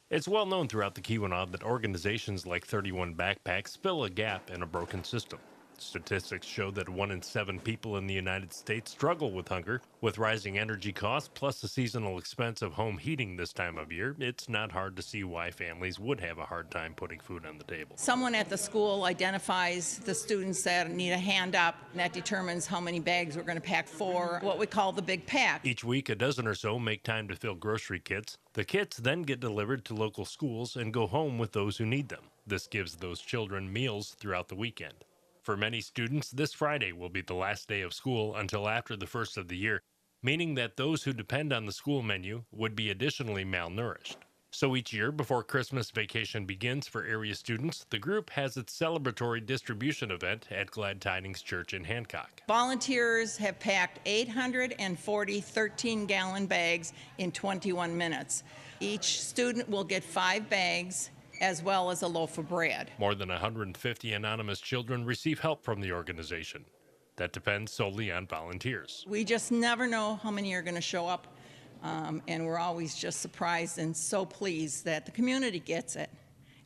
It's well known throughout the Keweenaw that organizations like 31 Backpacks fill a gap in a broken system. Statistics show that 1 in 7 people in the United States struggle with hunger. With rising energy costs plus the seasonal expense of home heating this time of year, it's not hard to see why families would have a hard time putting food on the table. Someone at the school identifies the students that need a hand up, and that determines how many bags we're going to pack for what we call the big pack. Each week, a dozen or so make time to fill grocery kits. The kits then get delivered to local schools and go home with those who need them. This gives those children meals throughout the weekend. For many students, this Friday will be the last day of school until after the first of the year, meaning that those who depend on the school menu would be additionally malnourished. So each year, before Christmas vacation begins for area students, the group has its celebratory distribution event at Glad Tidings Church in Hancock. Volunteers have packed 840 13-gallon bags in 21 minutes. Each student will get 5 bags as well as a loaf of bread. More than 150 anonymous children receive help from the organization. That depends solely on volunteers. We just never know how many are going to show up, and we're always just surprised and so pleased that the community gets it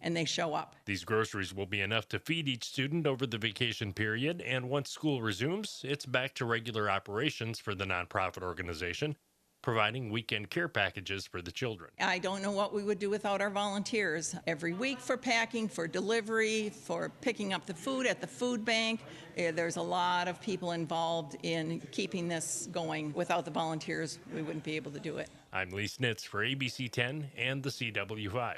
and they show up. These groceries will be enough to feed each student over the vacation period, and once school resumes, it's back to regular operations for the nonprofit organization, providing weekend care packages for the children. I don't know what we would do without our volunteers. Every week for packing, for delivery, for picking up the food at the food bank. There's a lot of people involved in keeping this going. Without the volunteers, we wouldn't be able to do it. I'm Lee Snitz for ABC 10 and the CW5.